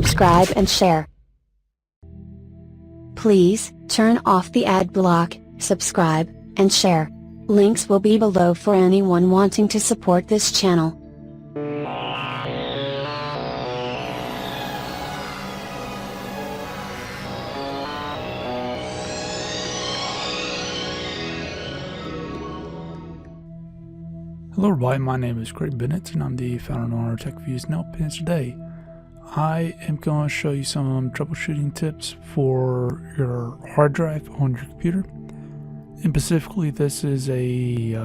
subscribe and share. Please turn off the ad block, subscribe, and share. Links will be below for anyone wanting to support this channel. Hello everybody, my name is Craig Bennett and I'm the founder and owner of TechViews Help. And today I am going to show you some troubleshooting tips for your hard drive on your computer. And specifically, this is a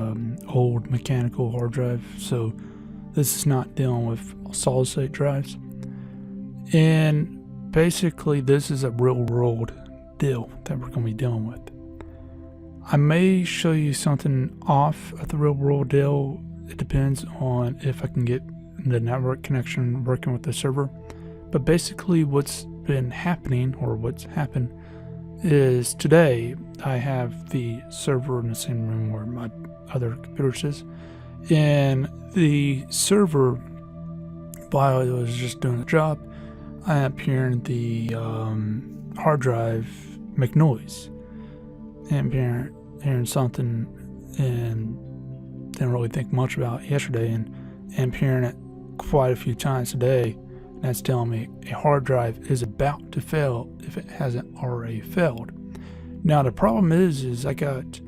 old mechanical hard drive, so this is not dealing with solid state drives. And basically this is a real world deal that we're going to be dealing with. I may show you something off of the real world deal. It depends on if I can get the network connection working with the server. But basically what's been happening, or what's happened, is today I have the server in the same room where my other computer is. And the server, while it was just doing the job, I am hearing the hard drive make noise. And hearing something and didn't really think much about it yesterday, and hearing it quite a few times today. That's telling me a hard drive is about to fail if it hasn't already failed. Now the problem is I got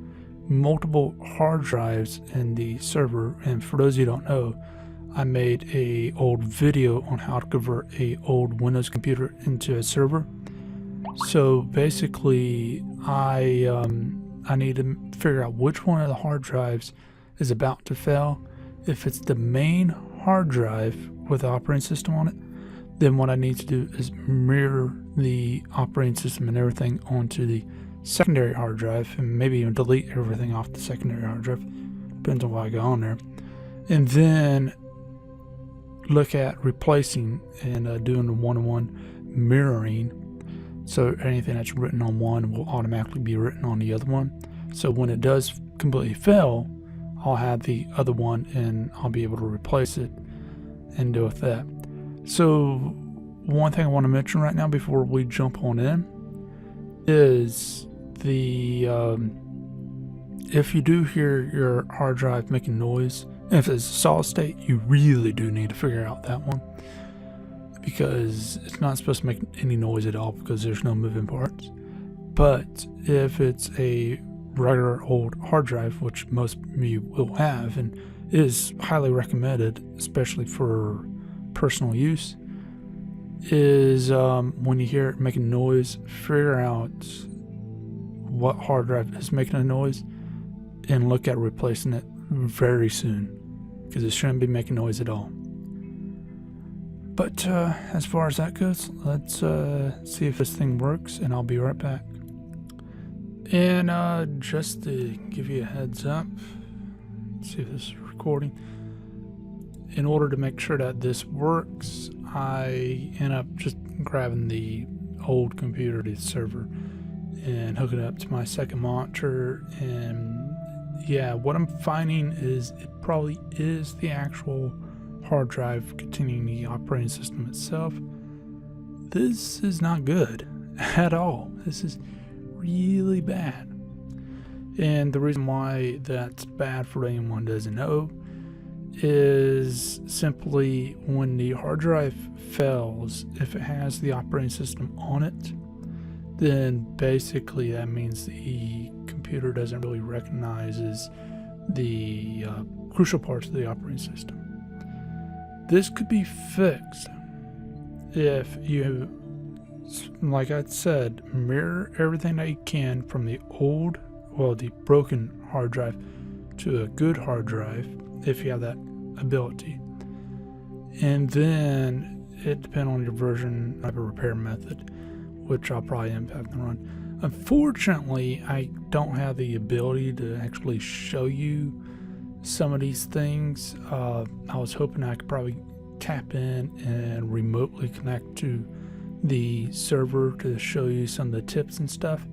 multiple hard drives in the server, and for those of you who don't know, I made a old video on how to convert a old Windows computer into a server. So basically I need to figure out which one of the hard drives is about to fail. If it's the main hard drive with the operating system on it, then what I need to do is mirror the operating system and everything onto the secondary hard drive, and maybe even delete everything off the secondary hard drive. Depends on what I got on there. And then look at replacing and doing the one-to-one mirroring. So anything that's written on one will automatically be written on the other one. So when it does completely fail, I'll have the other one and I'll be able to replace it and do with that. So one thing I want to mention right now before we jump on in is the if you do hear your hard drive making noise, and if it's a solid state, you really do need to figure out that one, because it's not supposed to make any noise at all because there's no moving parts. But if it's a regular old hard drive, which most of you will have and is highly recommended, especially for personal use, is when you hear it making noise, figure out what hard drive is making a noise and look at replacing it very soon, because it shouldn't be making noise at all. But as far as that goes, let's see if this thing works, and I'll be right back. And just to give you a heads up, let's see if this is recording. In order to make sure that this works, I end up just grabbing the old computer to the server and hooking it up to my second monitor. And yeah, what I'm finding is it probably is the actual hard drive containing the operating system itself. This is not good at all. This is really bad. And the reason why that's bad, for anyone who doesn't know, is simply when the hard drive fails, if it has the operating system on it, then basically that means the computer doesn't really recognize the crucial parts of the operating system. This could be fixed if you, like I said, mirror everything that you can from the the broken hard drive to a good hard drive, if you have that ability. And then it depends on your version of a repair method, which I'll probably end up having to run. Unfortunately, I don't have the ability to actually show you some of these things. I was hoping I could probably tap in and remotely connect to the server to show you some of the tips and stuff,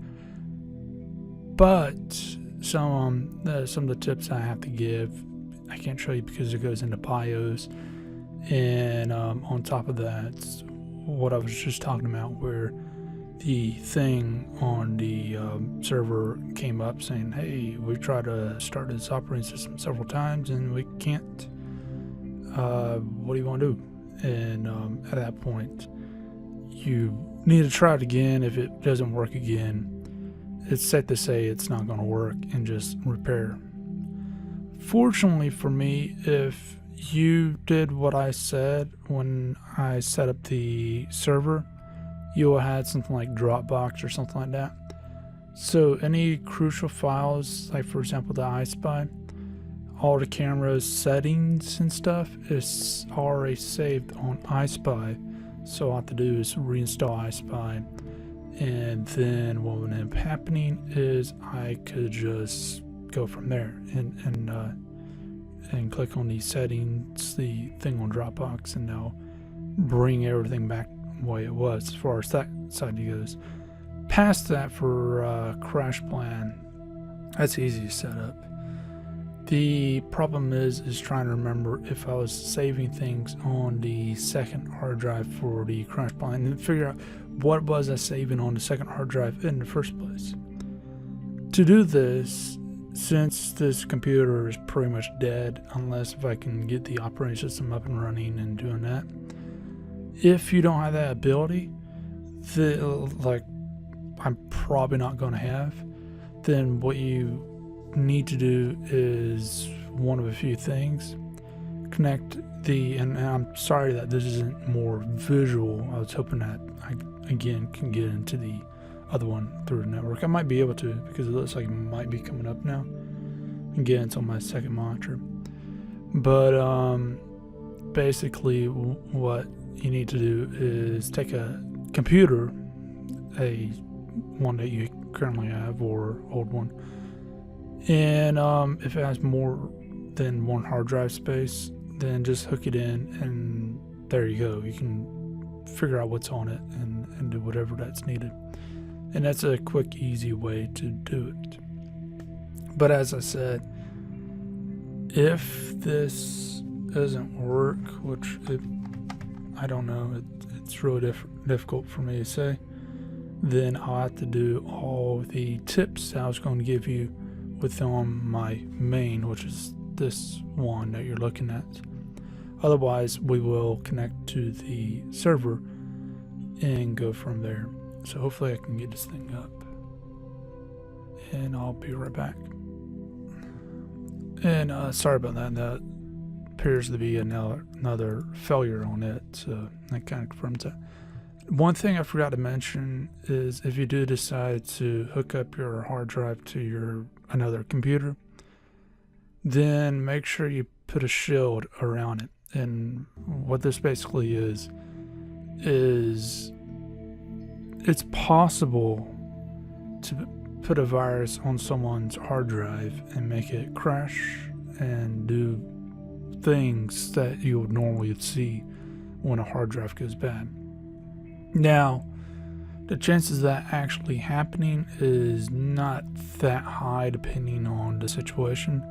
but some of the tips I have to give I can't show you because it goes into BIOS, and on top of that, what I was just talking about, where the thing on the server came up saying, hey, we tried to start this operating system several times and we can't. What do you want to do? And at that point, you need to try it again. If it doesn't work again, it's safe to say it's not going to work, and just repair. Fortunately for me, if you did what I said when I set up the server, you will have something like Dropbox or something like that. So any crucial files, like for example the iSpy, all the camera's settings and stuff is already saved on iSpy. So all I have to do is reinstall iSpy, and then what would end up happening is I could just go from there and click on the settings, the thing on Dropbox, and now bring everything back the way it was as far as that side goes. Past that, for CrashPlan, that's easy to set up. The problem is trying to remember if I was saving things on the second hard drive for the CrashPlan, and figure out what was I saving on the second hard drive in the first place. To do this, since this computer is pretty much dead, unless if I can get the operating system up and running and doing that, if you don't have that ability, like I'm probably not going to have, then what you need to do is one of a few things. Connect the, and I'm sorry that this isn't more visual. I was hoping that I again can get into the other one through the network. I might be able to, because it looks like it might be coming up now. Again, it's on my second monitor. But basically what you need to do is take a computer, a one that you currently have or old one, and if it has more than one hard drive space, then just hook it in, and there you go. You can figure out what's on it and do whatever that's needed. And that's a quick, easy way to do it. But as I said, if this doesn't work, which I don't know, it's really difficult for me to say, then I'll have to do all the tips I was going to give you within my main, which is this one that you're looking at. Otherwise, we will connect to the server and go from there. So hopefully I can get this thing up, and I'll be right back. And sorry about that. That appears to be another failure on it, so that kind of confirms that. One thing I forgot to mention is if you do decide to hook up your hard drive to another computer, then make sure you put a shield around it. And what this basically is it's possible to put a virus on someone's hard drive and make it crash and do things that you would normally see when a hard drive goes bad. Now, the chances of that actually happening is not that high depending on the situation,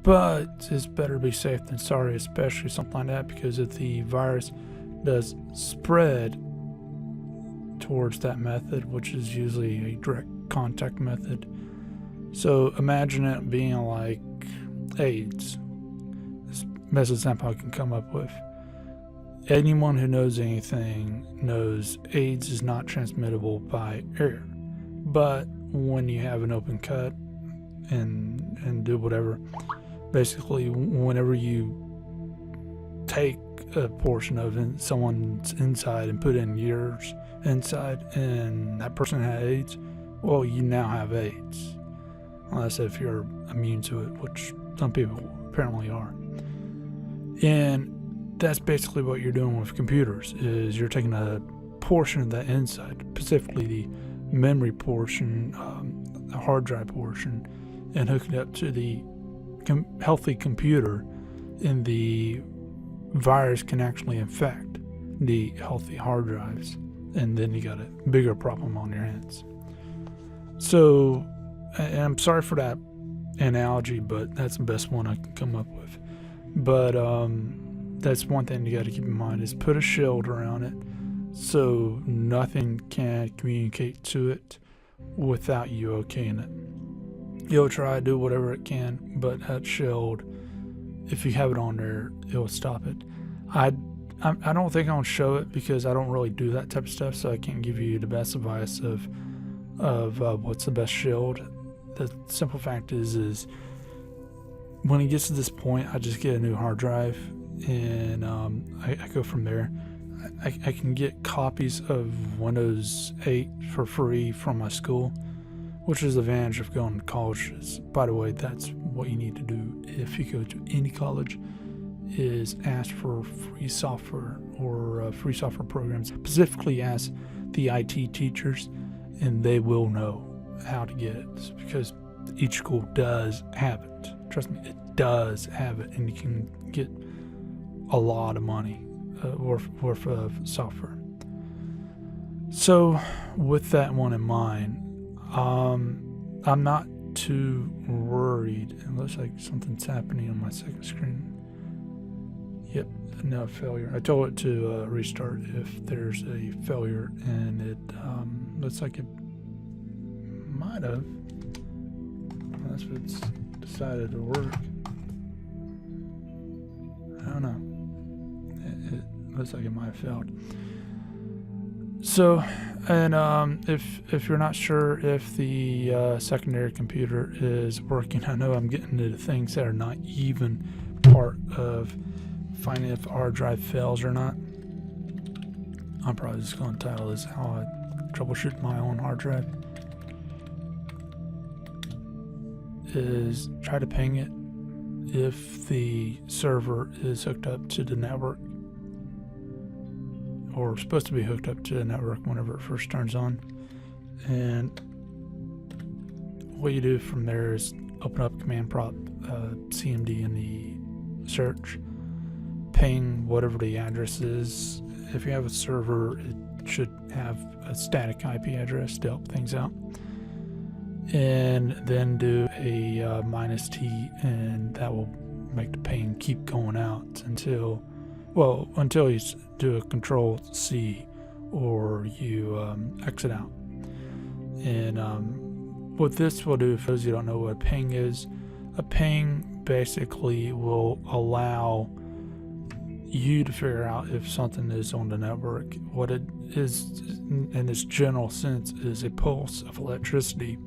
but it's better to be safe than sorry, especially something like that, because if the virus does spread towards that method, which is usually a direct contact method. So imagine it being like AIDS. This best example I can come up with. Anyone who knows anything knows AIDS is not transmittable by air. But when you have an open cut and do whatever, basically whenever you take a portion of someone's inside and put in yours inside, and that person had AIDS, well, you now have AIDS, unless if you're immune to it, which some people apparently are. And that's basically what you're doing with computers, is you're taking a portion of that inside, specifically the memory portion, the hard drive portion, and hooking it up to the healthy computer, and the virus can actually infect the healthy hard drives, and then you got a bigger problem on your hands. So, and I'm sorry for that analogy, but that's the best one I can come up with. But that's one thing you got to keep in mind, is put a shield around it so nothing can communicate to it without you okaying it. It'll try to do whatever it can, but that shield, if you have it on there, it'll stop it. I don't think I'll show it because I don't really do that type of stuff, so I can't give you the best advice of what's the best shield. The simple fact is when it gets to this point, I just get a new hard drive, and I go from there. I can get copies of Windows 8 for free from my school, which is the advantage of going to college. By the way, that's what you need to do if you go to any college, is ask for free software or free software programs. Specifically ask the IT teachers, and they will know how to get it, because each school does have it. Trust me, it does have it, and you can get a lot of money worth of software. So with that one in mind, I'm not too worried. It looks like something's happening on my second screen. Yep, no failure. I told it to restart if there's a failure, and it looks like it might have. That's if it's decided to work. I don't know. It looks like it might have failed. So, and if you're not sure if the secondary computer is working, I know I'm getting into things that are not even part of finding if the hard drive fails or not. I'm probably just going to title this how I troubleshoot my own hard drive. Is try to ping it if the server is hooked up to the network, or supposed to be hooked up to the network whenever it first turns on. And what you do from there is open up command prompt CMD in the search, ping whatever the address is. If you have a server, it should have a static IP address to help things out. And then do a -T, and that will make the ping keep going out until you do a Control-C or you exit out. And what this will do, for those of you who don't know what a ping is, a ping basically will allow you to figure out if something is on the network. What it is, in its general sense, is a pulse of electricity.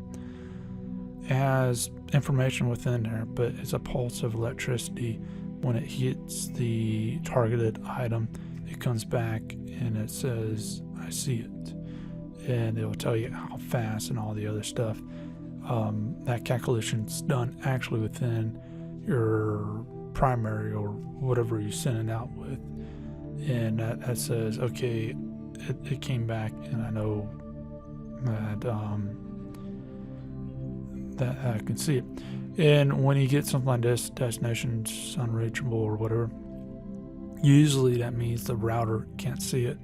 It has information within there, but it's a pulse of electricity. When it hits the targeted item, it comes back and it says, I see it. And it will tell you how fast and all the other stuff. That calculation's done actually within your primary or whatever you send it out with. And that says, okay, it came back, and I know that I can see it. And when you get something like this, destination's unreachable or whatever, usually that means the router can't see it.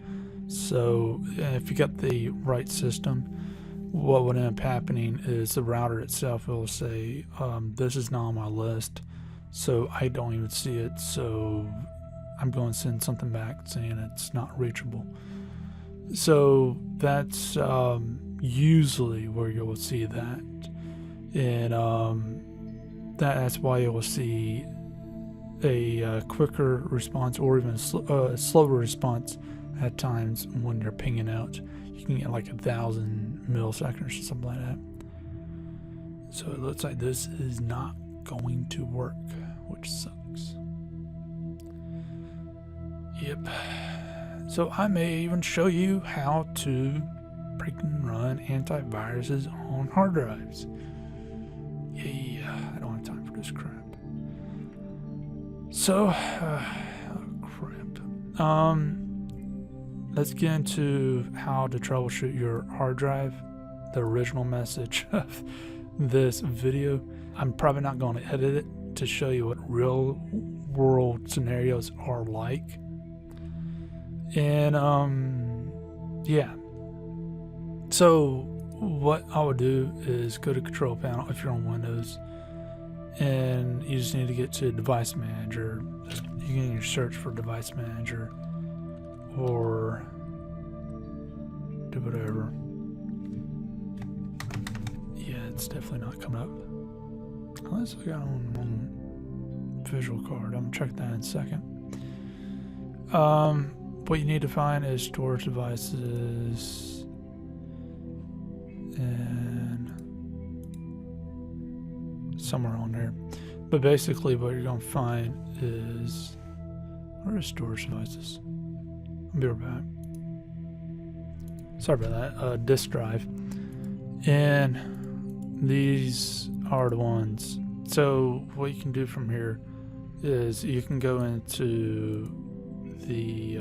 So if you got the right system, what would end up happening is the router itself will say, this is not on my list, so I don't even see it, so I'm going to send something back saying it's not reachable. So that's usually where you'll see that. And that's why you will see a quicker response, or even a slower response at times when you're pinging out. You can get like 1,000 milliseconds or something like that. So it looks like this is not going to work, which sucks. Yep. So I may even show you how to freaking run antiviruses on hard drives. Yeah, I don't have time for this crap. So, let's get into how to troubleshoot your hard drive. The original message of this video. I'm probably not going to edit it to show you what real world scenarios are like. And yeah. So what I would do is go to Control Panel if you're on Windows, and you just need to get to device manager. You can either search for device manager or do whatever. Yeah, it's definitely not coming up unless I got on visual card. I'm gonna check that in a second. What you need to find is storage devices and somewhere on there. But basically what you're gonna find is, where is storage devices? I'll be right back. Sorry about that. Disk drive. And these are the ones. So what you can do from here is you can go into the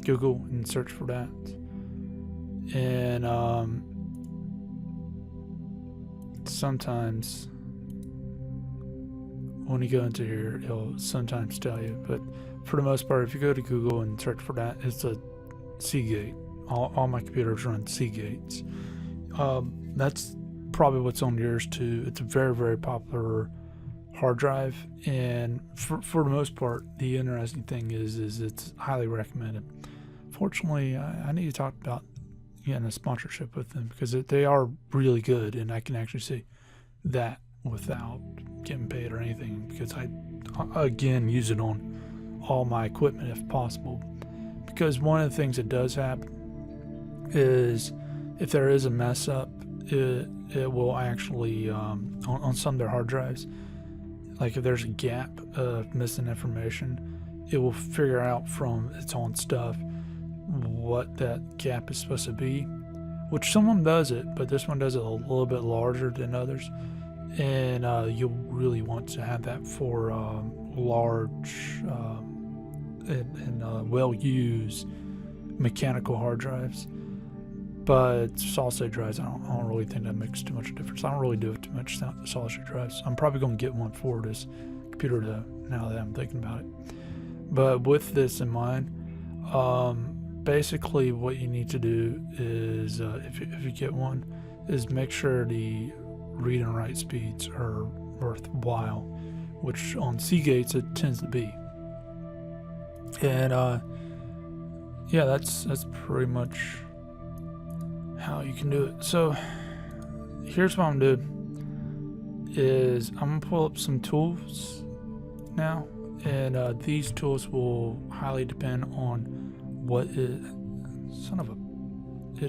Google and search for that, and sometimes when you go into here it'll sometimes tell you, but for the most part if you go to Google and search for that, it's a Seagate. All my computers run Seagates. That's probably what's on yours too. It's a very, very popular hard drive, and for the most part the interesting thing is it's highly recommended. Fortunately, I need to talk about getting a sponsorship with them because they are really good, and I can actually see that without getting paid or anything, because I again use it on all my equipment if possible. Because one of the things that does happen is if there is a mess up, it will actually on some of their hard drives, like if there's a gap of missing information, it will figure out from its own stuff what that gap is supposed to be, which some of them does it, but this one does it a little bit larger than others, and you'll really want to have that for large and well-used mechanical hard drives. But solid state drives, I don't really think that makes too much difference. I don't really do it too much solid state drives. I'm probably going to get one for this computer now that I'm thinking about it. But with this in mind, basically what you need to do is, if you get one, is make sure the read and write speeds are worthwhile, which on Seagates it tends to be. And yeah, that's pretty much how you can do it. So here's what I'm gonna do is I'm gonna pull up some tools now, and these tools will highly depend on what it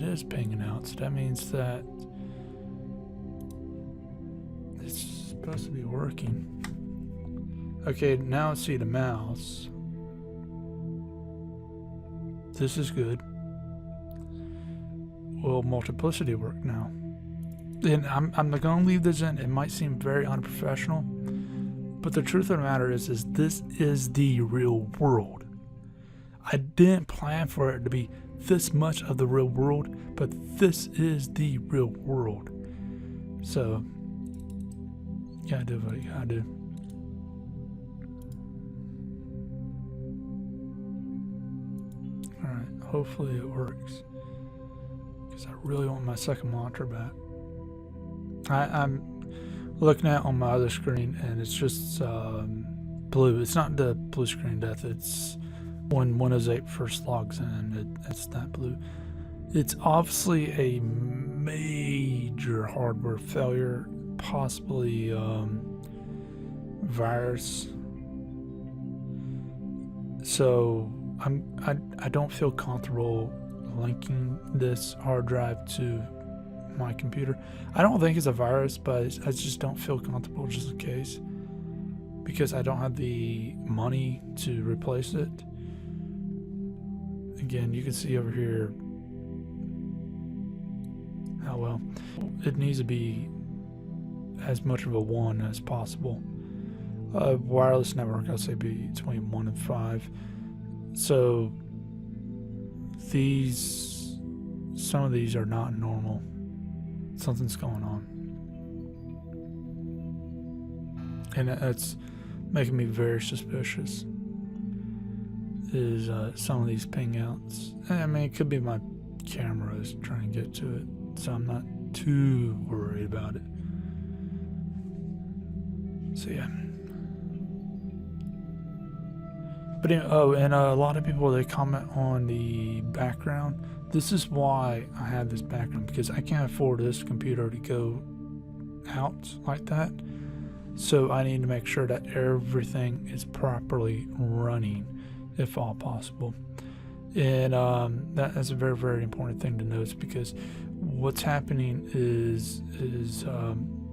is pinging out. So that means that it's supposed to be working. Okay, now see the mouse. This is good. Will multiplicity work now? And I'm not going to leave this in. It might seem very unprofessional, but the truth of the matter is this is the real world. I didn't plan for it to be this much of the real world, but this is the real world. So you gotta do what you gotta do. Alright, hopefully it works, because I really want my second monitor back. I'm looking at it on my other screen, and it's just blue. It's not the blue screen death. It's when Windows 8 first logs in, it's that blue. It's obviously a major hardware failure, possibly virus. So I don't feel comfortable linking this hard drive to my computer. I don't think it's a virus, but I just don't feel comfortable just in case, because I don't have the money to replace it. Again, you can see over here how well it needs to be as much of a 1 as possible. Wireless network, I'd say be between 1 and 5. So some of these are not normal. Something's going on, and that's making me very suspicious. Is some of these ping outs. I mean, it could be my camera is trying to get to it, so I'm not too worried about it. So yeah. But oh, and a lot of people, they comment on the background. This is why I have this background, because I can't afford this computer to go out like that. So I need to make sure that everything is properly running, if all possible. And that is a very, very important thing to note, because what's happening is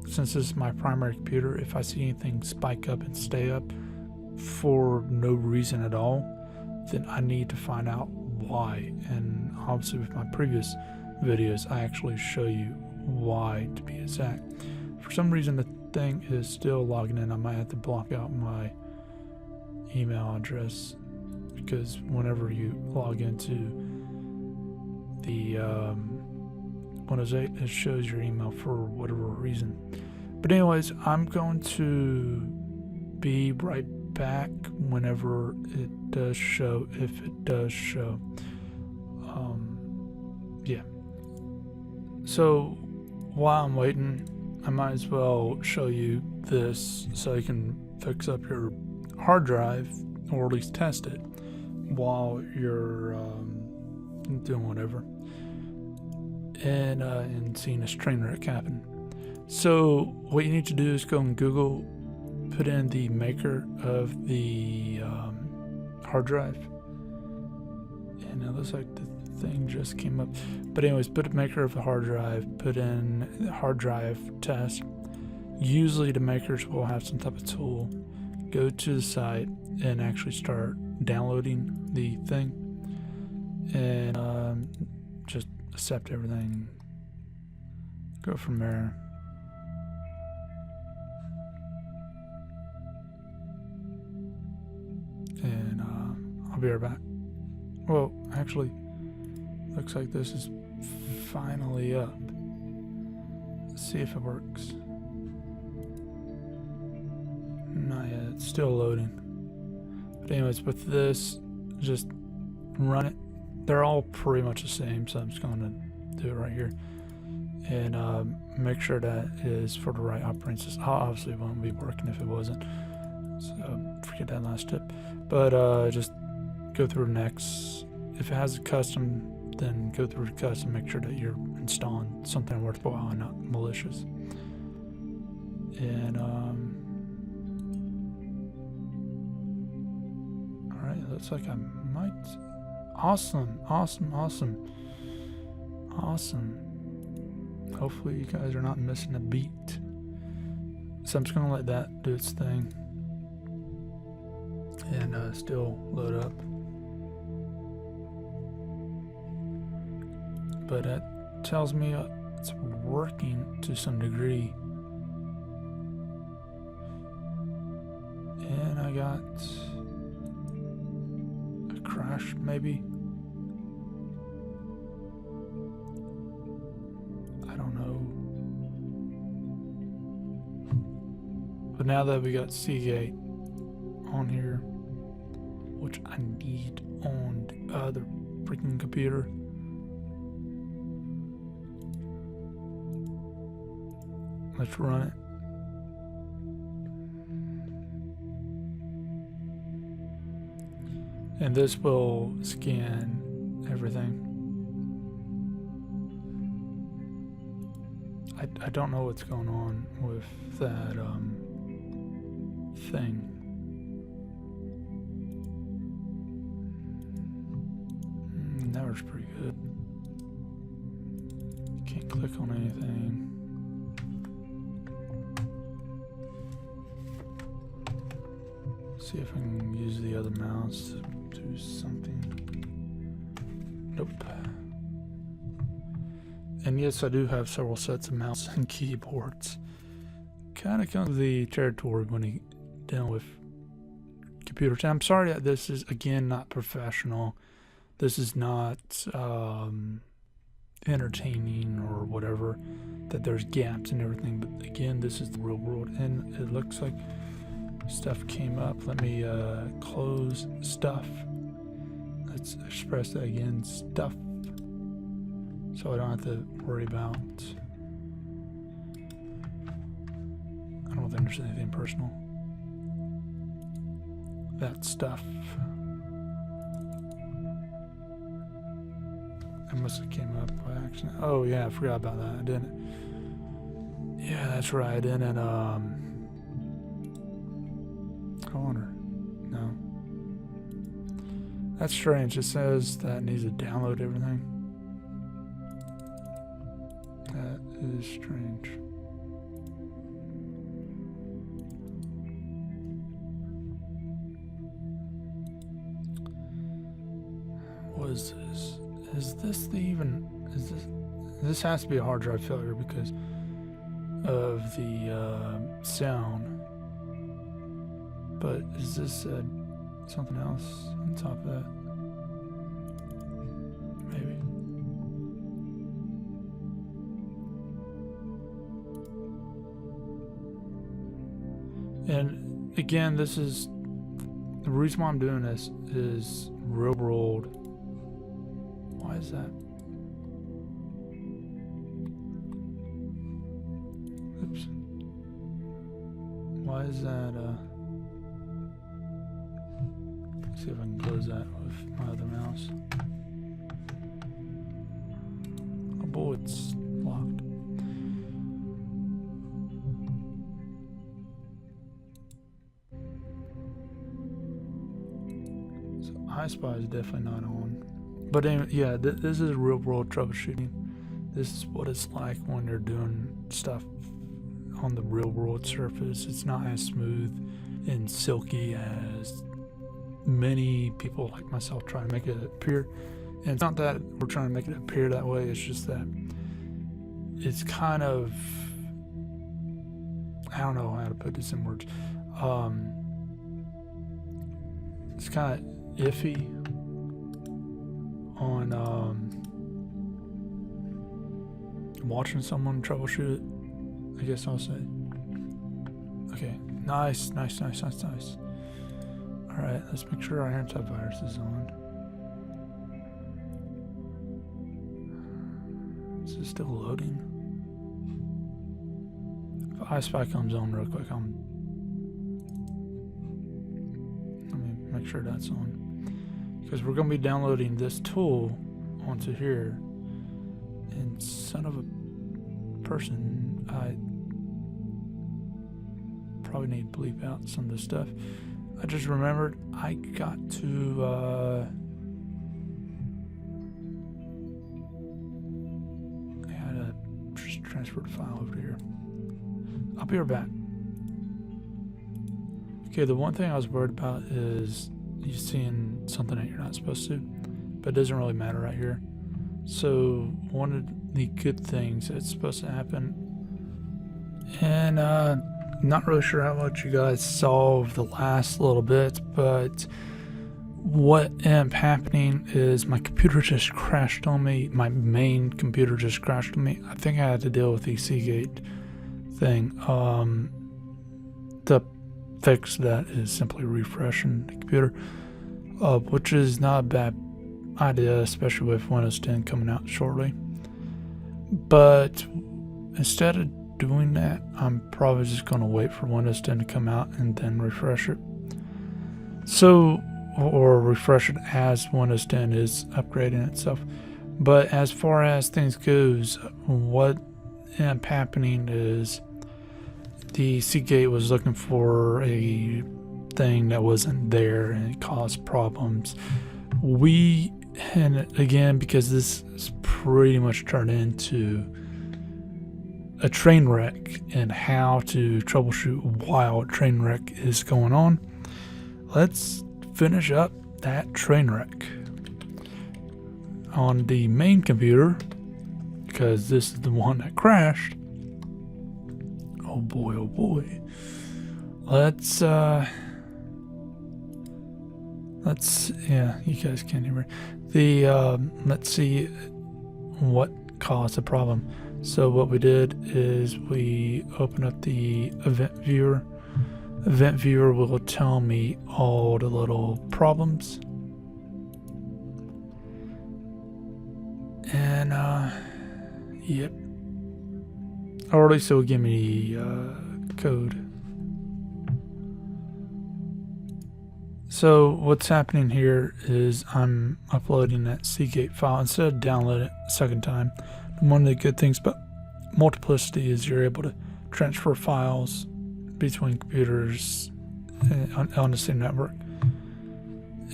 since this is my primary computer, if I see anything spike up and stay up for no reason at all, then I need to find out why. And obviously with my previous videos, I actually show you why, to be exact. For some reason the thing is still logging in. I might have to block out my email address, because whenever you log into the Windows 8, it shows your email for whatever reason. But anyways, I'm going to be right back whenever it does show, if it does show. Yeah. So while I'm waiting, I might as well show you this so you can fix up your hard drive, or at least test it while you're doing whatever, and seeing a train wreck happen. So what you need to do is go on Google, put in the maker of the hard drive, and it looks like the thing just came up. But anyways, put a maker of the hard drive, put in hard drive test. Usually the makers will have some type of tool. Go to the site and actually start downloading the thing, and just accept everything, go from there. And I'll be right back. Well, actually, looks like this is finally up. Let's see if it works. Not yet, it's still loading. But anyways, with this, just run it. They're all pretty much the same, so I'm just going to do it right here. And make sure that is for the right operating system. Obviously it won't be working if it wasn't, so forget that last tip. But just go through next. If it has a custom, then go through custom, make sure that you're installing something worthwhile and not malicious. And alright, it looks like I might. Awesome. Hopefully you guys are not missing a beat. So I'm just gonna let that do its thing and still load up. But that tells me it's working to some degree. And I got a crash, maybe. I don't know. But now that we got Seagate on here, which I need on the other freaking computer, let's run it. And this will scan everything. I don't know what's going on with that thing. That was pretty good. Can't click on anything. See if I can use the other mouse to do something. Nope. And yes, I do have several sets of mouse and keyboards. Kind of comes with the territory when you deal with computers. And I'm sorry that this is, again, not professional. This is not entertaining or whatever, that there's gaps and everything. But again, this is the real world. And it looks like stuff came up. Let me close stuff. Let's express that again, stuff. So I don't have to worry about, I don't think there's anything personal. That stuff. I must have came up by accident. Oh yeah, I forgot about that. I didn't. Yeah, that's right. I didn't. Corner. No. That's strange. It says that it needs to download everything. That is strange. What is this? Is this the even? Is this has to be a hard drive failure because of the sound. But is this something else on top of that? Maybe. And again, this is the reason why I'm doing this is real world. Why is that? Oops. Why is that? Let's see if I can close that with my other mouse. Oh boy, it's locked. So iSpy is definitely not on. But anyway, yeah, this is real world troubleshooting. This is what it's like when you're doing stuff on the real world surface. It's not as smooth and silky as many people like myself try to make it appear. And it's not that we're trying to make it appear that way, it's just that it's kind of, I don't know how to put this in words. It's kind of iffy on watching someone troubleshoot it, I guess I'll say. Okay, nice. Alright, let's make sure our antivirus is on. Is it still loading? If iSpy comes on real quick, let me make sure that's on. Because we're going to be downloading this tool onto here. And son of a person, I probably need to bleep out some of this stuff. I just remembered I got to I had to just transfer the file over here. I'll be right back. Okay, the one thing I was worried about is you seeing something that you're not supposed to, but it doesn't really matter right here. So one of the good things that's supposed to happen, and not really sure how much you guys saw of the last little bit, but what ended up happening is my computer just crashed on me. My main computer just crashed on me. I think I had to deal with the Seagate thing. The fix that is simply refreshing the computer, which is not a bad idea, especially with Windows 10 coming out shortly. But instead of doing that, I'm probably just going to wait for Windows 10 to come out and then refresh it. So, or refresh it as Windows 10 is upgrading itself. But as far as things goes, what ended up happening is the Seagate was looking for a thing that wasn't there and it caused problems. And again, because this is pretty much turned into a train wreck and how to troubleshoot while a train wreck is going on, let's finish up that train wreck on the main computer, because this is the one that crashed. Oh boy. Let's yeah, you guys can't hear the let's see what caused the problem. So what we did is we open up the event viewer. Event viewer will tell me all the little problems. And yep. Or at least it will give me code. So what's happening here is I'm uploading that Seagate file instead of downloading it a second time. One of the good things about Multiplicity is you're able to transfer files between computers on the same network.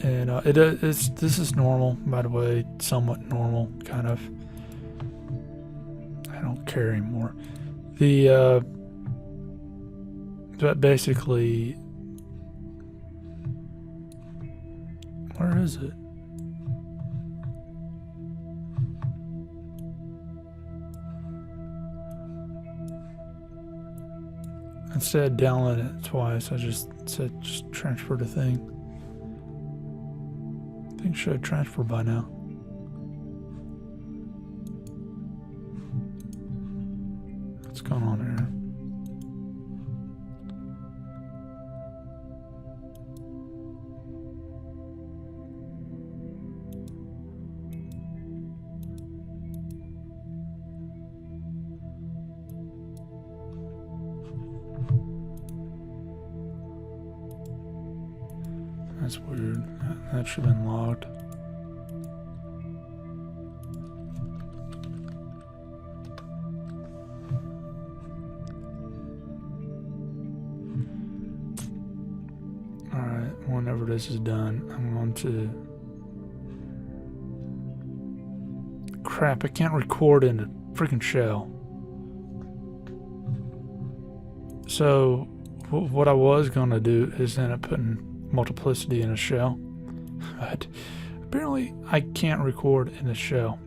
And this is normal, by the way, somewhat normal, kind of. I don't care anymore. But basically, where is it? Instead of downloading it twice, I just said just transfer the thing. I think it should have transferred by now. What's going on here? That's weird. That should have been logged. Alright, whenever this is done, I'm going to... Crap, I can't record in a freaking shell. So, what I was going to do is end up putting Multiplicity in a shell, but apparently I can't record in a shell.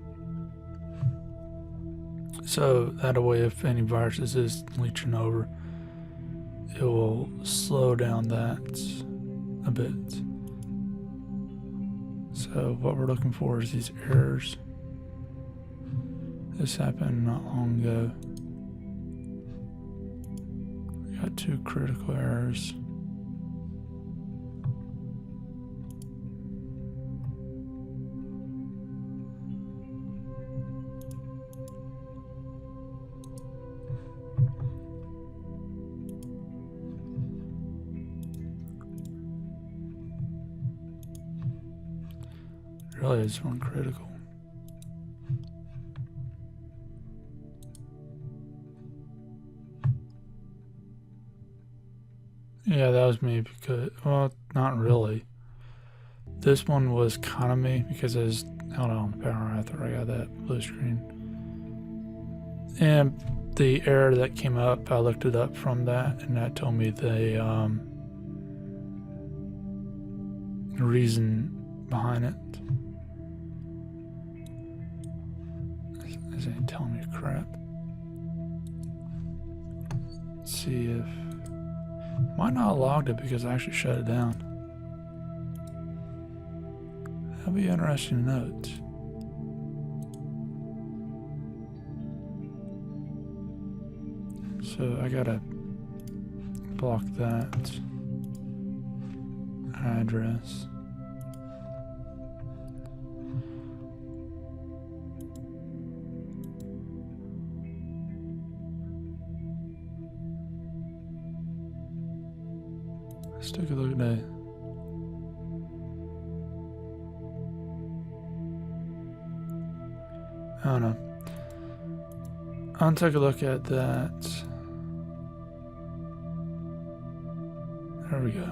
So that way, if any viruses is leeching over, it will slow down that a bit. So what we're looking for is these errors. This happened not long ago. We got 2 critical errors. Really is one critical. Yeah, that was me because, well, not really. This one was kind of me because I was held on the power after I got that blue screen. And the error that came up, I looked it up from that, and that told me the reason behind it. This ain't telling me crap. Let's see if... Might not have logged it because I actually shut it down. That'll be interesting to note. So I gotta block that address. Let's take a look at that. I don't know. I'll take a look at that. There we go.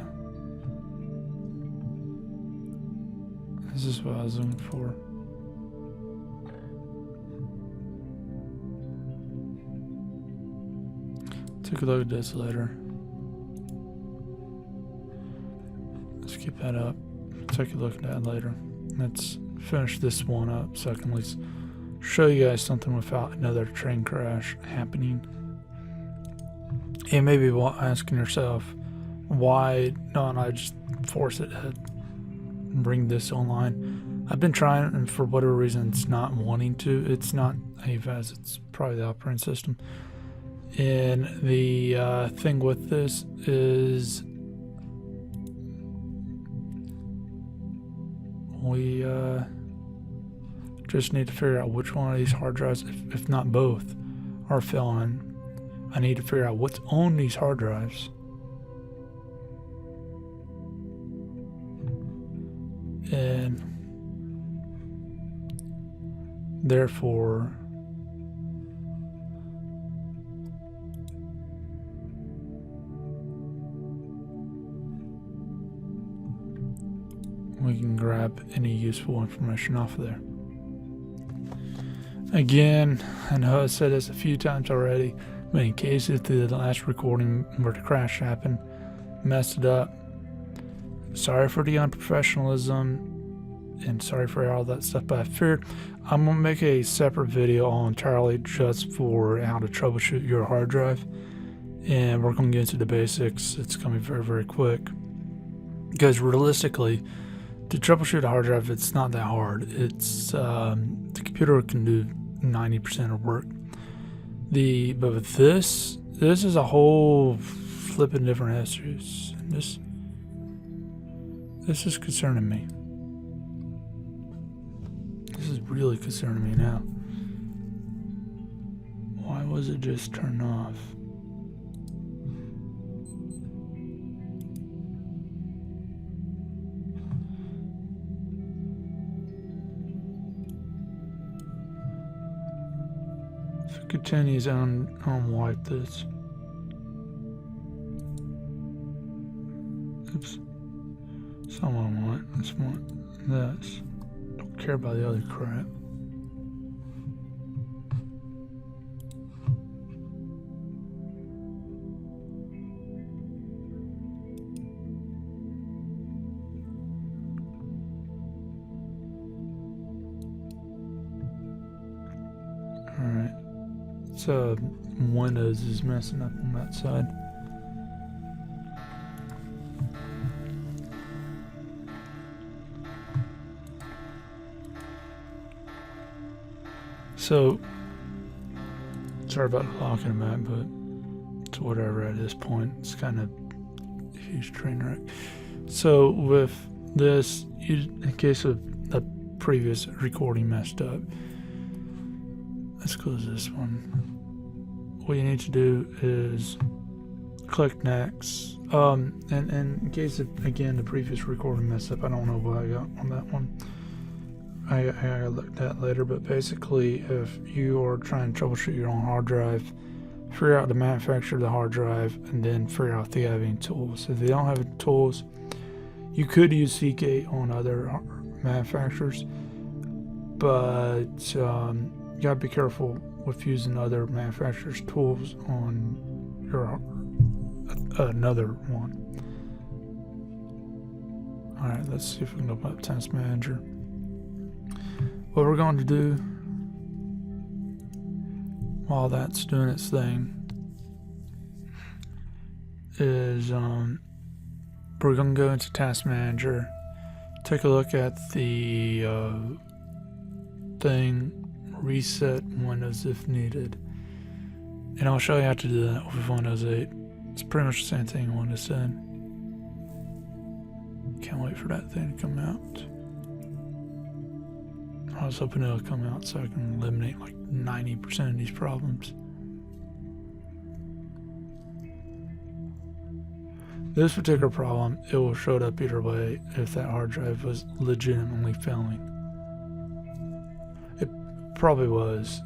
This is what I was looking for. Take a look at this later. Let's keep that up. Take a look at that later. Let's finish this one up so I can at least show you guys something without another train crash happening. And maybe asking yourself, why don't I just force it to bring this online? I've been trying, and for whatever reason it's not wanting to. It's not AVAS, it's probably the operating system. And the thing with this is we just need to figure out which one of these hard drives, if not both, are failing. I need to figure out what's on these hard drives. therefore we can grab any useful information off of there. Again, I know I said this a few times already, but in case if the last recording were to crash happen, messed it up, sorry for the unprofessionalism and sorry for all that stuff, but I figured I'm going to make a separate video all entirely just for how to troubleshoot your hard drive, and we're going to get into the basics. It's going to be very, very quick, because realistically, to troubleshoot a hard drive, it's not that hard. It's the computer can do 90% of work. But with this is a whole flipping different issues. This is concerning me. This is really concerning me now. Why was it just turned off? If it continues on wipe this. Oops. That's not what I want. I just want this. Don't care about the other crap. Alright. So Windows is messing up on that side. So, sorry about locking them back, but it's whatever at this point. It's kind of a huge train wreck. So with this, in case of the previous recording messed up, let's close this one. What you need to do is click next. And in case of, again, the previous recording messed up, I don't know what I got on that one. I gotta look at later, but basically, if you are trying to troubleshoot your own hard drive, figure out the manufacturer of the hard drive, and then figure out if they have any tools. If they don't have any tools, you could use Seagate on other manufacturers, but you gotta be careful with using other manufacturers' tools on your another one. All right, let's see if we can open up Task Manager. What we're going to do while that's doing its thing is we're going to go into Task Manager, take a look at the thing, reset Windows if needed, and I'll show you how to do that with Windows 8. It's pretty much the same thing in Windows 10. Can't wait for that thing to come out. I was hoping it'll come out so I can eliminate like 90% of these problems. This particular problem, it will show up either way if that hard drive was legitimately failing. It probably was.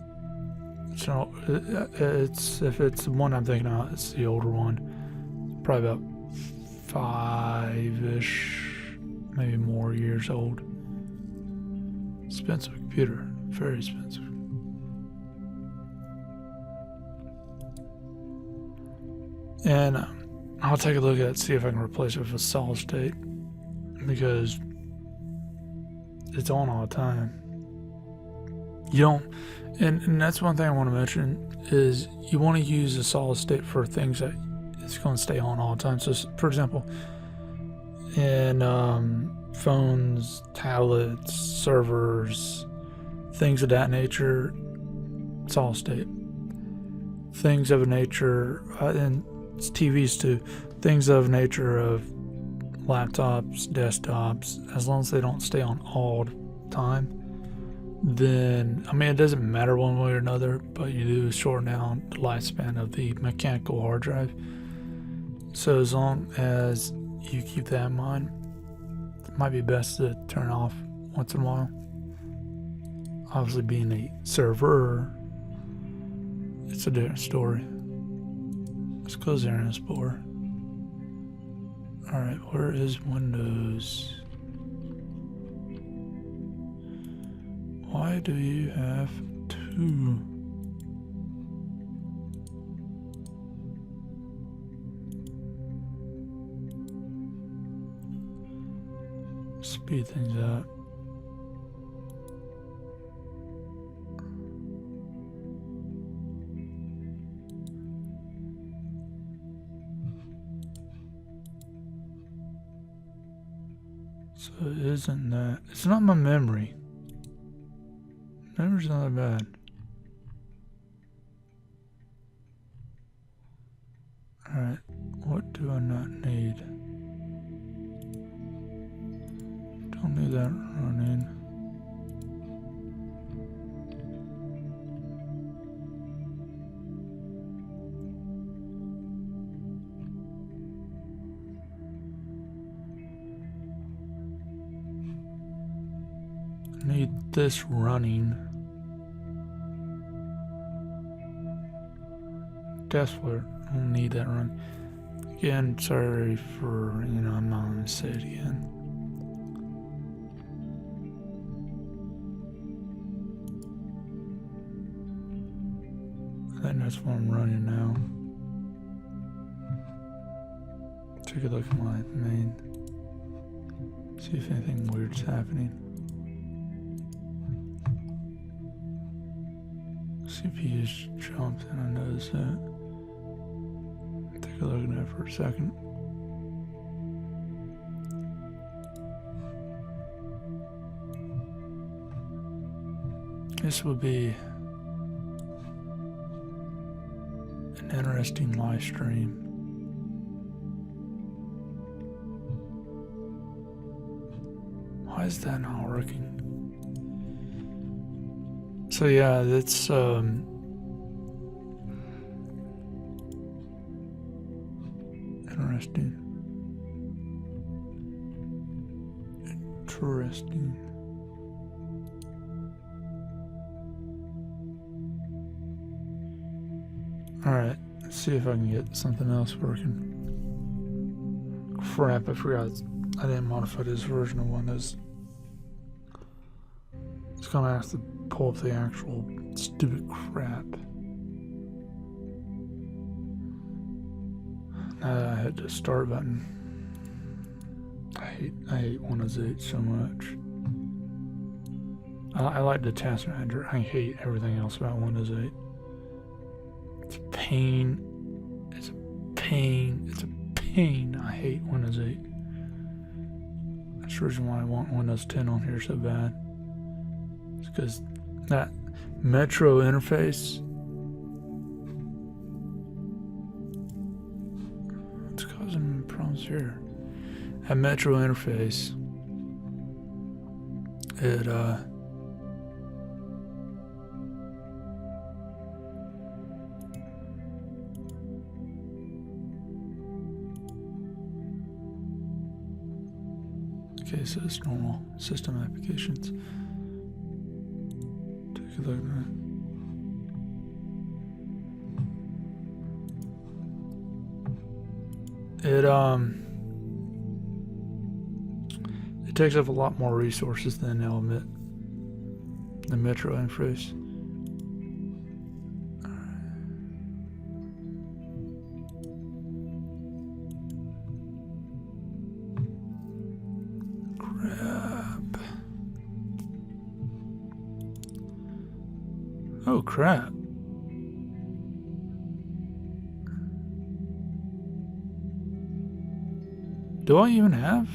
So if it's the one I'm thinking of, it's the older one. Probably about 5-ish, maybe more years old. Expensive computer, very expensive. And I'll take a look at it, see if I can replace it with a solid state, because it's on all the time. You don't, and that's one thing I want to mention, is you want to use a solid state for things that it's going to stay on all the time. So for example, in phones, tablets, servers, things of that nature, solid state. Things of a nature, and it's TVs too, things of nature of laptops, desktops, as long as they don't stay on all the time, then, I mean, it doesn't matter one way or another, but you do shorten down the lifespan of the mechanical hard drive. So as long as you keep that in mind, it might be best to turn off once in a while. Obviously, being a server, it's a different story. Let's close there and explore. Alright, where is Windows? Why do you have two? Speed things up. So it isn't that. It's not my memory. Memory's not that bad. Alright, what do I not need? Don't need that running. Need this running. That's what I don't need that run. Again, sorry for, I'm not gonna say it again. I think that's what I'm running now. Take a look at my main. See if anything weird's happening. CPU's jumped and I noticed that. Take a look at that for a second. This would be an interesting live stream. Why is that not working? So yeah, that's interesting. Interesting. Alright, let's see if I can get something else working. Crap, I forgot I didn't modify this version of Windows. It's gonna have to pull up the actual stupid crap. Now that I hit the start button. I hate Windows 8 so much. I like the task manager. I hate everything else about Windows 8. It's a pain. It's a pain. It's a pain. I hate Windows 8. That's the reason why I want Windows 10 on here so bad. It's because that Metro interface, it's causing problems here. That Metro interface, it okay, so it's normal system applications. Take a look at that. It takes up a lot more resources than they'll admit. The Metro interface. Oh crap. Do I even have?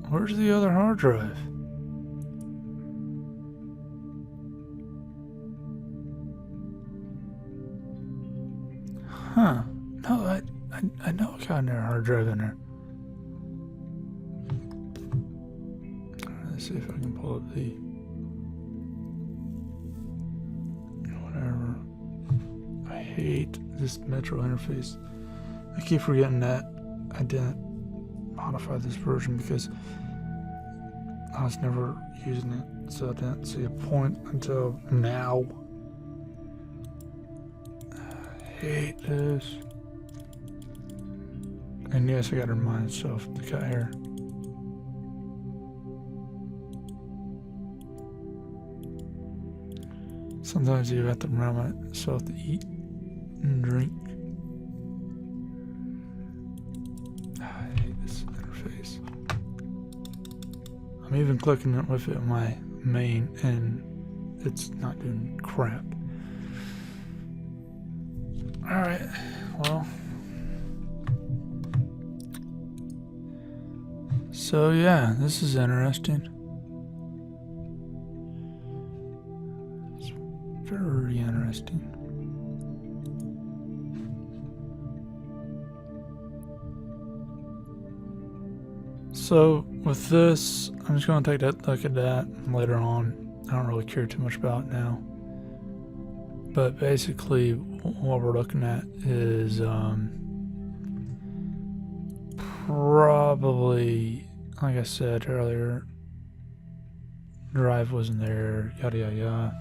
Where's the other hard drive? Huh. No, I know I got another hard drive in there. Let's see if I can pull up the whatever. I hate this Metro interface. I keep forgetting that I didn't modify this version because I was never using it, so I didn't see a point until now. I hate this. And yes, I gotta remind myself to cut hair. Sometimes you have to remind myself to eat and drink. I hate this interface. I'm even clicking it with it on my main and it's not doing crap. Alright, well. So yeah, this is interesting. It's very interesting. So with this, I'm just going to take that look at that later on. I don't really care too much about it now. But basically, what we're looking at is probably, like I said earlier, drive wasn't there, yada yada yada.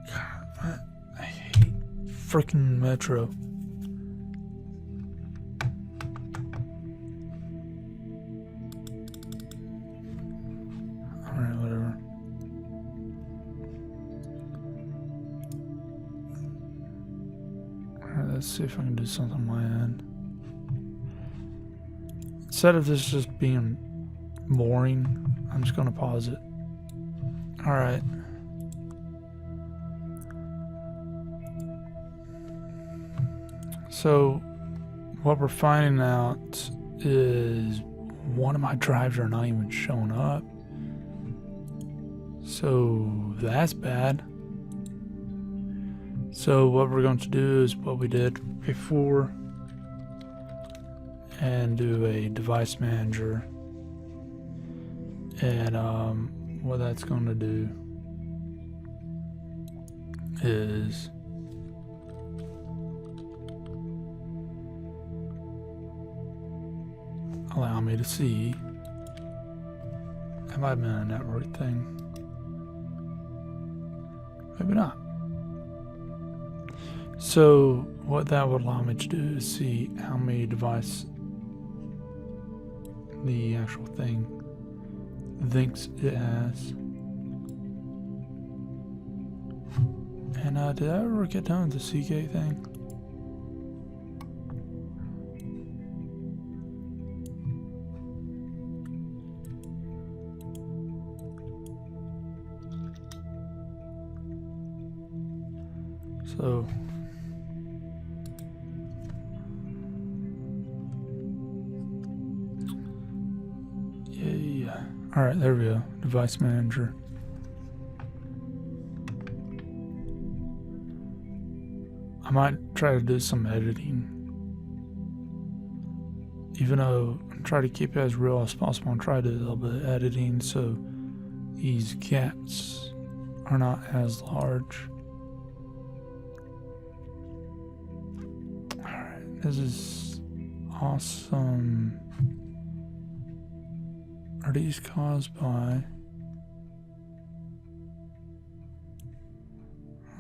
God, I hate freaking Metro. Alright, whatever. Alright, let's see if I can do something on my end. Instead of this just being boring, I'm just going to pause it. Alright. So, what we're finding out is one of my drives are not even showing up. So, that's bad. So, what we're going to do is what we did before and do a device manager, and what that's going to do is allow me to see. That might have been a network thing, maybe not. So what that would allow me to do is see how many devices the actual thing thinks it has. And did I ever get done with the Seagate thing? So yeah. Alright, there we go. Device manager. I might try to do some editing. Even though I'm trying to keep it as real as possible and try to do a little bit of editing so these gaps are not as large. Alright, this is awesome. Are these caused by...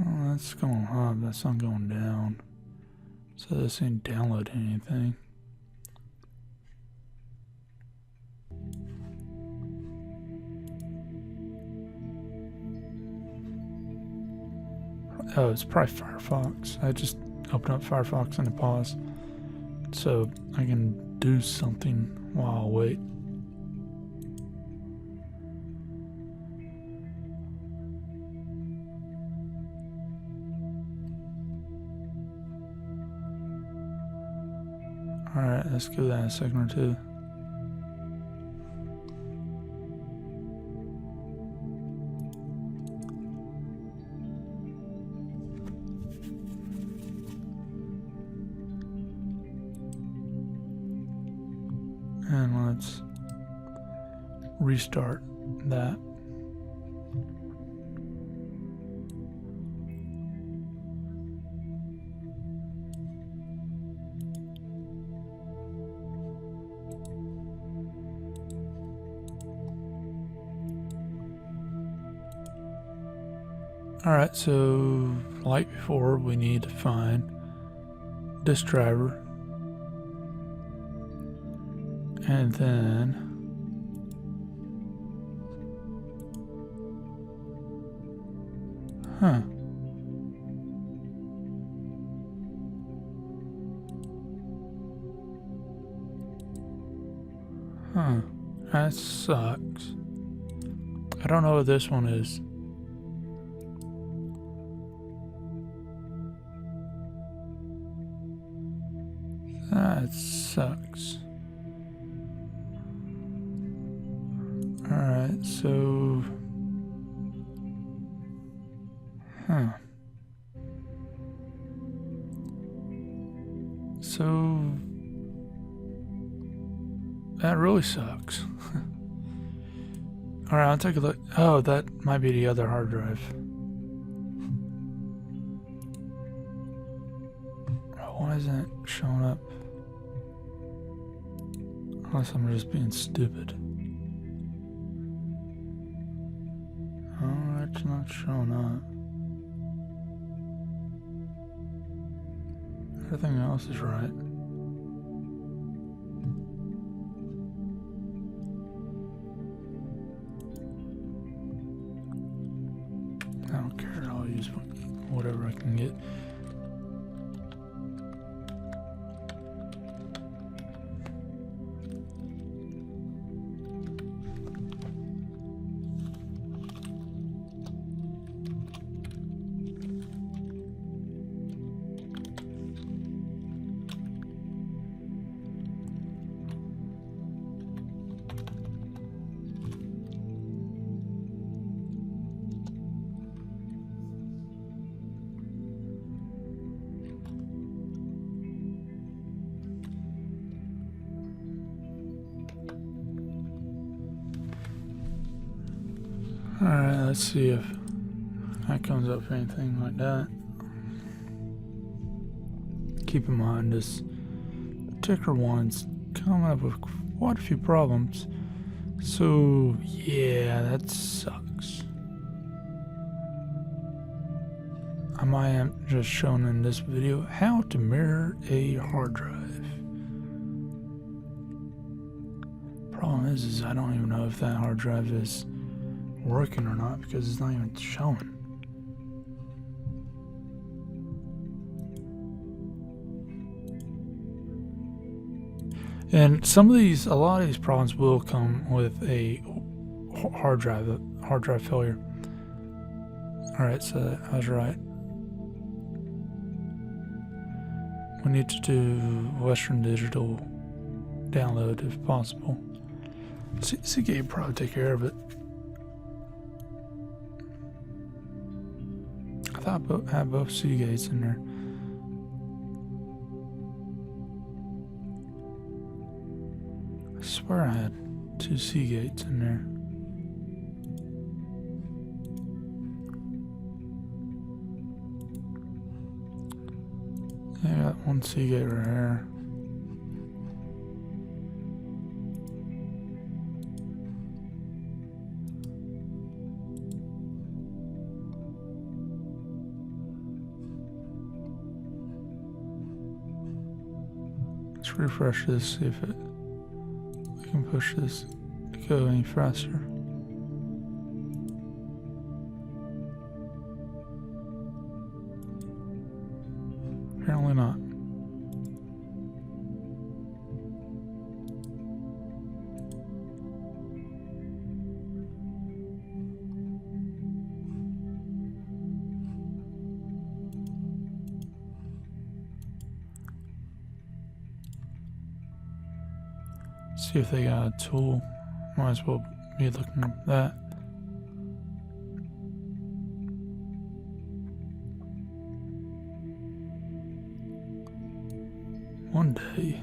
Oh, that's going up, that's not going down. So this ain't downloading anything. Oh, it's probably Firefox. I just opened up Firefox and pause so I can do something while I wait. Alright, let's give that a second or two. And let's restart that. Alright, so like before, we need to find this driver. And then huh. Huh. That sucks. I don't know what this one is. That sucks. Alright, so huh. So that really sucks. Alright, I'll take a look. Oh, that might be the other hard drive. Why isn't it showing up? Unless I'm just being stupid. Oh, it's not showing up. Everything else is right. I don't care. I'll use whatever I can get. Alright, let's see if that comes up anything like that. Keep in mind this particular one's coming up with quite a few problems. So yeah, that sucks. I might have just shown in this video how to mirror a hard drive. Problem is I don't even know if that hard drive is working or not because it's not even showing. And a lot of these problems will come with a hard drive failure. Alright, so I was right. We need to do Western Digital download if possible. Seagate will probably take care of it. I thought I had both Seagates in there. I swear I had 2 Seagates in there. Yeah, I got 1 Seagate right here. Let's refresh this, see if we can push this to go any faster. Apparently not. See if they got a tool. Might as well be looking up that. One day.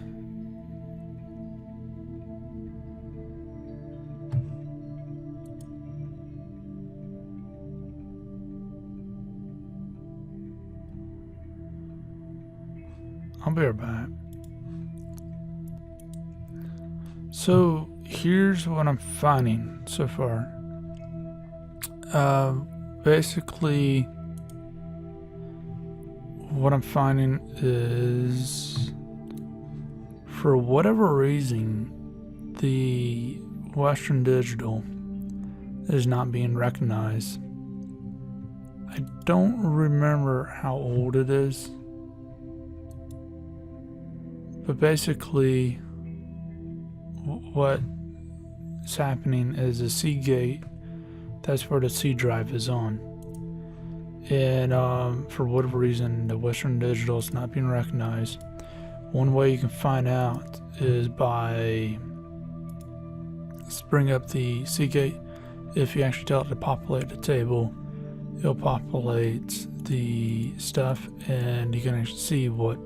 I'll be right back. So here's what I'm finding so far. basically what I'm finding is, for whatever reason, the Western Digital is not being recognized. I don't remember how old it is, but basically what is happening is a Seagate, that's where the C drive is on, and for whatever reason the Western Digital is not being recognized. One way you can find out is by bring up the Seagate. If you actually tell it to populate the table, it'll populate the stuff, and you can actually see what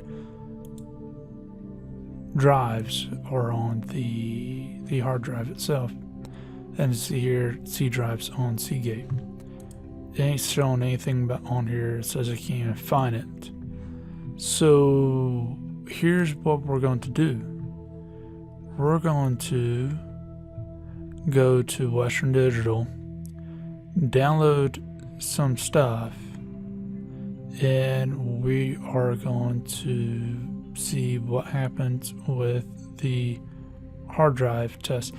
drives are on the hard drive itself. And see here, C drives on Seagate. It ain't showing anything but on here. It says I can't even find it. So here's what we're going to do. We're going to go to Western Digital, download some stuff, and we are going to see what happens with the hard drive test.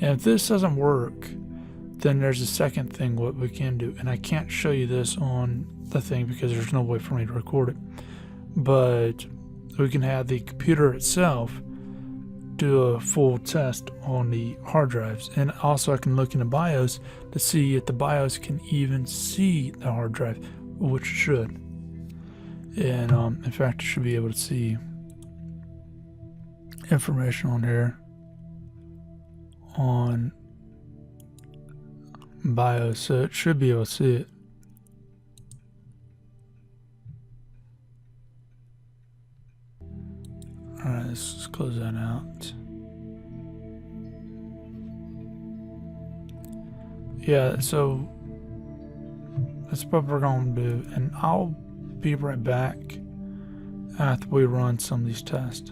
And if this doesn't work, then there's a second thing what we can do, and I can't show you this on the thing because there's no way for me to record it, but we can have the computer itself do a full test on the hard drives. And also I can look in the BIOS to see if the BIOS can even see the hard drive, which it should. And in fact, it should be able to see information on here on BIOS, so it should be able to see it. Alright, let's just close that out. Yeah, so that's what we're going to do, and I'll be right back after we run some of these tests.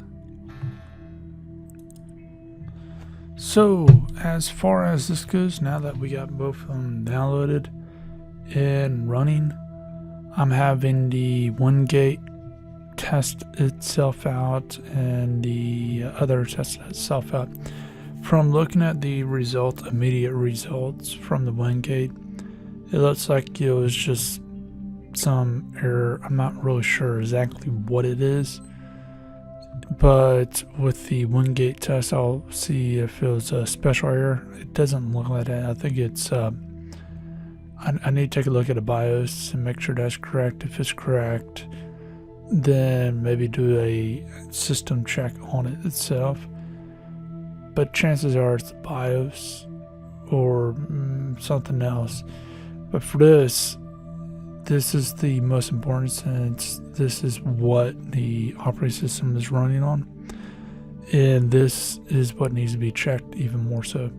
So as far as this goes, now that we got both of them downloaded and running, I'm having the OneGate test itself out and the other test itself out. From looking at the immediate results from the OneGate, it looks like it was just some error. I'm not really sure exactly what it is, but with the OneGate test, I'll see if it was a special error. It doesn't look like that. I think it's I need to take a look at the BIOS and make sure that's correct. If it's correct, then maybe do a system check on it itself. But chances are it's the BIOS or something else. But for this is the most important, since this is what the operating system is running on, and this is what needs to be checked even more so.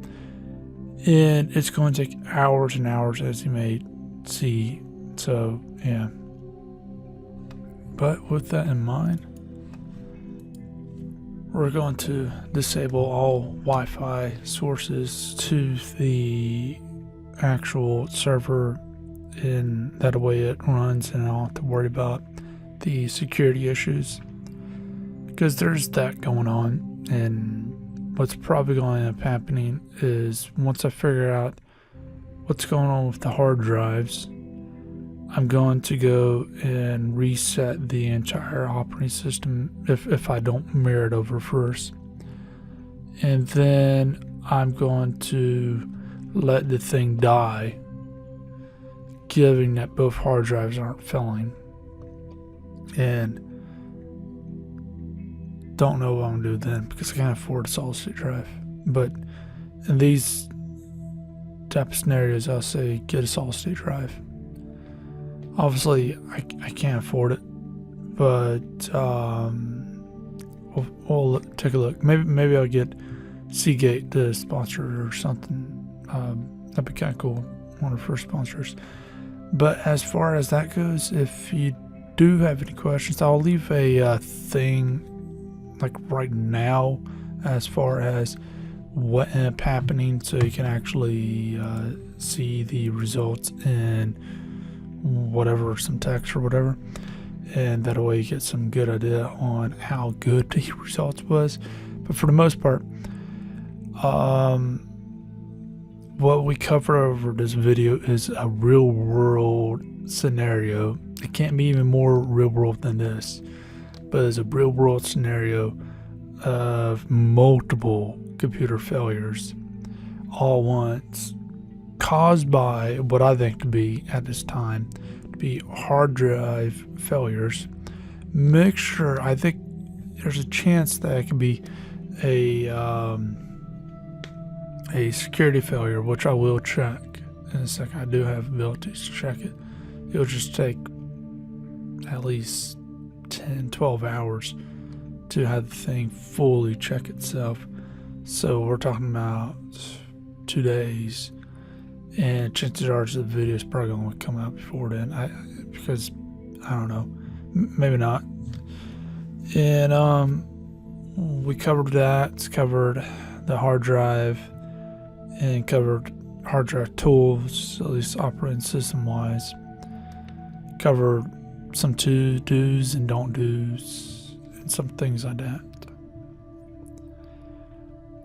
And it's going to take hours and hours, as you may see. So yeah, but with that in mind, we're going to disable all Wi-Fi sources to the actual server, and that way it runs and I don't have to worry about the security issues, because there's that going on. And what's probably going to end up happening is, once I figure out what's going on with the hard drives, I'm going to go and reset the entire operating system if I don't mirror it over first. And then I'm going to let the thing die, given that both hard drives aren't filling. And don't know what I'm going to do then, because I can't afford a solid state drive. But in these type of scenarios, I'll say get a solid state drive. Obviously, I can't afford it, but we'll take a look. Maybe I'll get Seagate to sponsor or something. That'd be kind of cool. One of the first sponsors. But as far as that goes, if you do have any questions, I'll leave a thing like right now as far as what ended up happening, so you can actually see the results and whatever, some text or whatever, and that way you get some good idea on how good the results was. But for the most part, what we cover over this video is a real world scenario. It can't be even more real world than this, but it's a real world scenario of multiple computer failures all once, caused by what I think to be, at this time, to be hard drive failures. Mixture, I think there's a chance that it could be a security failure, which I will check in a second. I do have abilities to check it. It'll just take at least 10-12 hours to have the thing fully check itself. So we're talking about 2 days, and chances are the video is probably going to come out before then, because I don't know, maybe not. And we covered that. It's covered the hard drive, and covered hard drive tools, at least operating system wise. Covered some do's and don't do's, and some things like that.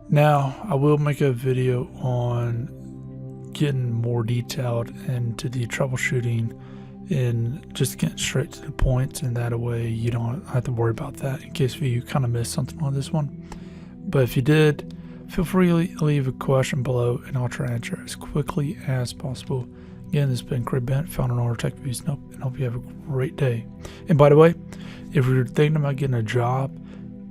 Now I will make a video on getting more detailed into the troubleshooting and just getting straight to the point, and that way you don't have to worry about that in case you kind of missed something on this one. But if you did, feel free to leave a question below and I'll try to answer as quickly as possible. Again, this has been Craig Bennett, founder and owner of TechViews, and I hope you have a great day. And by the way, if you're thinking about getting a job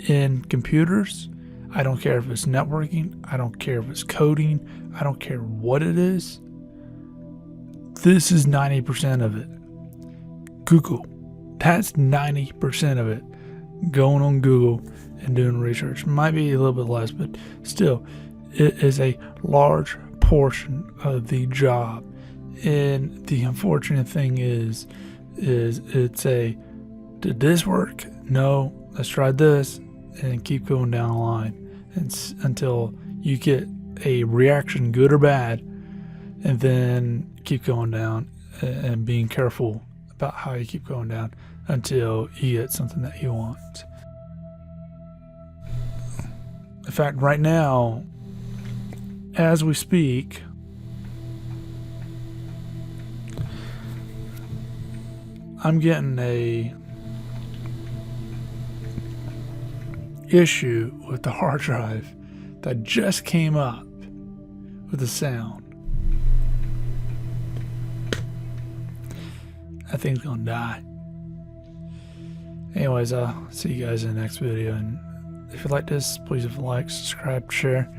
in computers, I don't care if it's networking, I don't care if it's coding, I don't care what it is, this is 90% of it. Google, that's 90% of it. Going on Google and doing research. Might be a little bit less, but still, it is a large portion of the job. And the unfortunate thing is it's a, did this work? No, let's try this, and keep going down the line until you get a reaction, good or bad, and then keep going down and being careful about how you keep going down until you get something that you want. In fact, right now, as we speak, I'm getting a issue with the hard drive that just came up with the sound. That thing's gonna die. Anyways, I'll see you guys in the next video, and if you like this, please like, subscribe, share,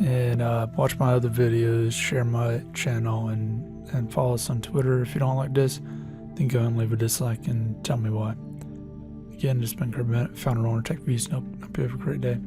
and watch my other videos, share my channel, and follow us on Twitter. If you don't like this, then go ahead and leave a dislike and tell me why. Again, this has been Craig Bennett, founder and owner of TechViews. Hope you have a great day.